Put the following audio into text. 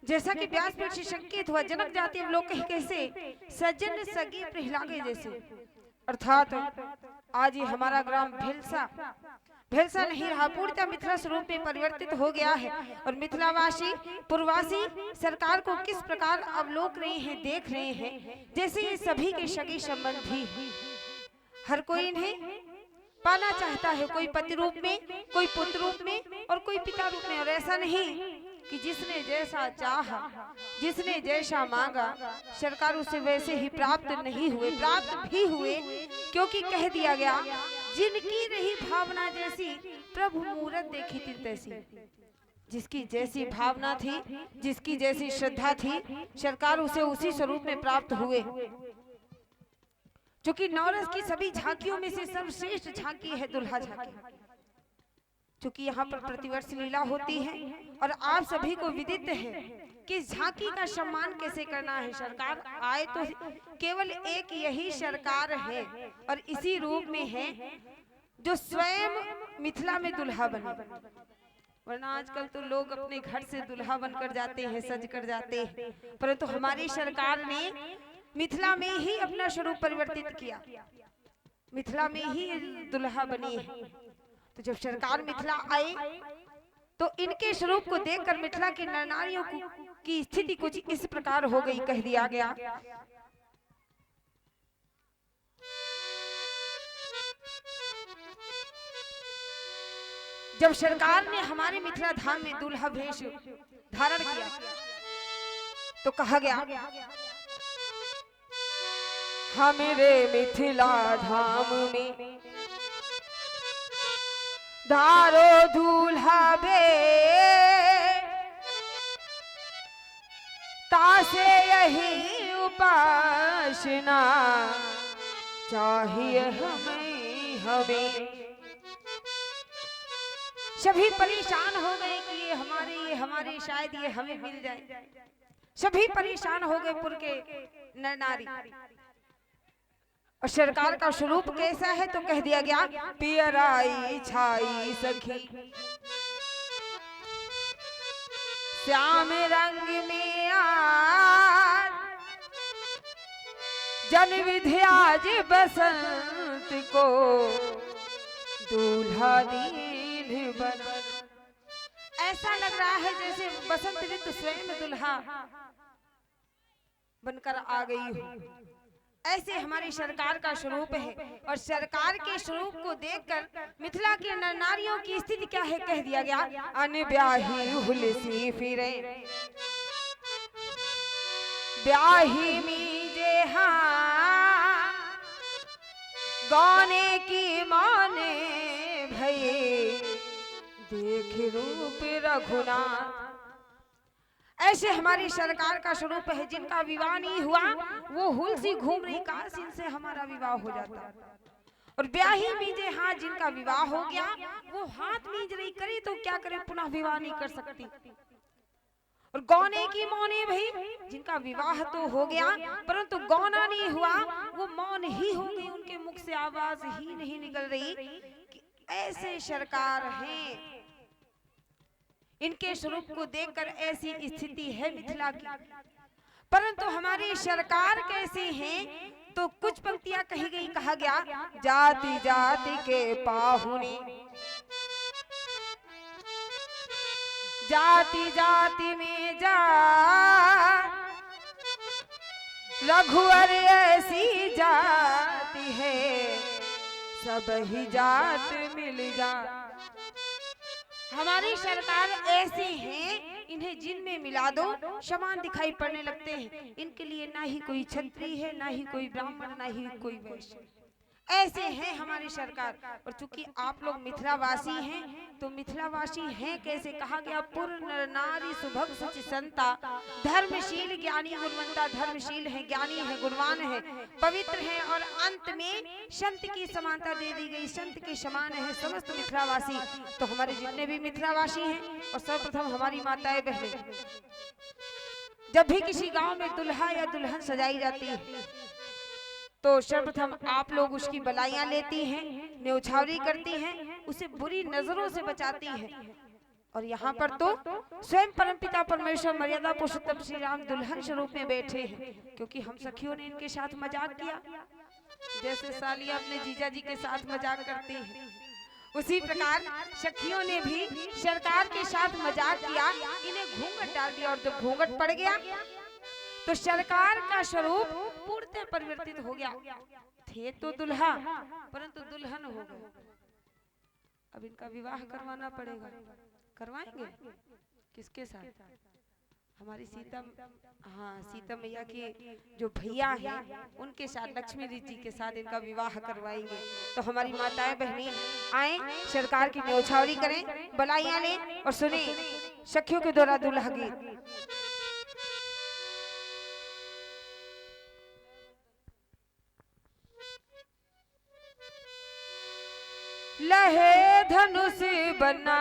जैसा कि व्यास पीठ से संकेत हुआ, जनक जाति अवलोक कैसे सज्जन सगी प्रहलागे जैसे, अर्थात आज ये हमारा ग्राम भेलसा नहीं रहा, पूर्णतः मिथिला स्वरूप में परिवर्तित हो गया है। और मिथिलावासी पूर्ववासी सरकार को किस प्रकार अवलोक रहे हैं, देख रहे हैं, जैसे ये सभी के सगे संबंधी, हर कोई इन्हें पाना चाहता है, कोई पति रूप में, कोई पुत्र रूप में और कोई पिता रूप में। और ऐसा नहीं कि जिसने जैसा चाहा, जिसने जैसा मांगा, सरकार उसे वैसे ही प्राप्त नहीं हुए, प्राप्त भी हुए, क्योंकि कह दिया गया जिनकी रही भावना जैसी प्रभु मूरत देखी थी तैसी। जिसकी जैसी भावना थी, जिसकी जैसी श्रद्धा थी, सरकार उसे उसी स्वरूप में प्राप्त हुए। क्योंकि नवरस की सभी झांकियों में से सर्वश्रेष्ठ झांकी है दुल्हा झांकी, क्योंकि यहाँ पर प्रतिवर्ष लीला होती है और आप सभी को विदित है कि झांकी का सम्मान कैसे करना है। सरकार आए तो केवल एक यही सरकार है और इसी रूप में है जो स्वयं मिथिला में दुल्हा बने, वरना आजकल तो लोग अपने घर से दुल्हा बनकर जाते हैं, सज कर जाते हैं, परंतु हमारी सरकार ने मिथिला में ही अपना स्वरूप परिवर्तित किया, मिथिला में ही दुल्हा बनी है। तो जब सरकार मिथिला आए तो इनके स्वरूप को देखकर मिथिला की नर नारियों की स्थिति कुछ इस प्रकार हो गई, कह दिया गया जब सरकार ने हमारे मिथिला धाम में दुल्हा भेष धारण किया तो कहा गया हमारे मिथिला धाम में धारो दूल्हा बे तासे यही उपासना चाहिए हमें। सभी परेशान हो गए कि ये हमारे शायद ये हमें मिल जाए, सभी परेशान हो गए पुर के नर नारी। और सरकार का स्वरूप कैसा है तो कह दिया गया पियराई छाई सखी श्याम रंग में आज जन विध्याज बसंत को दूल्हा दीन बन। ऐसा लग रहा है जैसे बसंत ऋतु स्वयं दुल्हा बनकर आ गई हो, ऐसे हमारी सरकार का स्वरूप है। और सरकार के स्वरूप को देखकर मिथिला के नर नारियों की स्थिति क्या है, कह दिया गया अनब्याही हुलसी फिरे ब्याही मीजे हाँ गाने की माने भई देख रूप रघुनाथ। ऐसे हमारी सरकार का स्वरूप है, जिनका विवाह नहीं हुआ वो हुलसी घूम रही, काश इनसे हमारा विवाह हो जाता। और ब्याही मीजे हाँ जिनका विवाह हो गया वो हाथ मीज रही, करे तो क्या करे, पुनः विवाह नहीं कर सकती। और गौने की मौने भाई जिनका विवाह तो हो गया परंतु गौना नहीं हुआ, वो मौन ही हो गई, उनके मुख से आवाज ही नहीं निकल रही कि ऐसे सरकार हैं। इनके स्वरूप को देखकर ऐसी स्थिति है मिथिला की। परंतु हमारी सरकार कैसे हैं तो कुछ पंक्तियां कही गई, कहा गया जाति जाति के पाहुने जाति जाति में जा रघुवर ऐसी जाति है सब ही जात मिल जा। हमारी सरकार ऐसी है, इन्हें जिन में मिला दो समान दिखाई पड़ने लगते हैं। इनके लिए ना ही कोई क्षत्रिय है, ना ही कोई ब्राह्मण, ना ही कोई वैश्य, ऐसे हैं हमारी सरकार। और चूंकि आप लोग मिथिलावासी हैं तो मिथिलावासी हैं कैसे, कहा गया पूर्ण नारी सुभग सुचि संता धर्मशील ज्ञानी गुणवंता। धर्मशील है, ज्ञानी है, गुणवान है, पवित्र है और अंत में संत की समानता दे दी गई, संत के समान है समस्त मिथिलावासी। तो हमारे जितने भी मिथिलावासी हैं और सर्वप्रथम हमारी माताएं बहनें, जब भी किसी गांव में दुल्हा या दुल्हन सजाई जाती है तो सर्वप्रथम आप लोग उसकी बलाइयां लेती हैं, न्यौछावरी करती हैं, उसे बुरी नजरों से बचाती हैं। और यहाँ पर तो स्वयं परमपिता परमेश्वर मर्यादा पुरुषोत्तम श्री राम दुल्हन स्वरूप में बैठे हैं, क्योंकि हम सखियों ने इनके साथ मजाक किया। जैसे सालियां अपने जीजा जी के साथ मजाक करती हैं, उसी प्रकार सखियों ने भी सरकार के साथ मजाक किया, इन्हें घूंघट डाल दिया। और जब घूंघट पड़ गया तो सरकार का स्वरूप पूर्णतः परिवर्तित हो गया। थे तो दुल्हा परंतु दुल्हन हो गए। अब इनका विवाह करवाना पड़ेगा। करवाएंगे किसके साथ? हमारी सीता, हाँ सीता मैया के जो भैया हैं उनके साथ, लक्ष्मी जी के साथ इनका विवाह करवाएंगे। तो हमारी माताएं बहनें आए, सरकार की न्योछावरी करें, बलाइयां लें और सुने सखियों के द्वारा दुल्हा गीत। लहे धनुष बना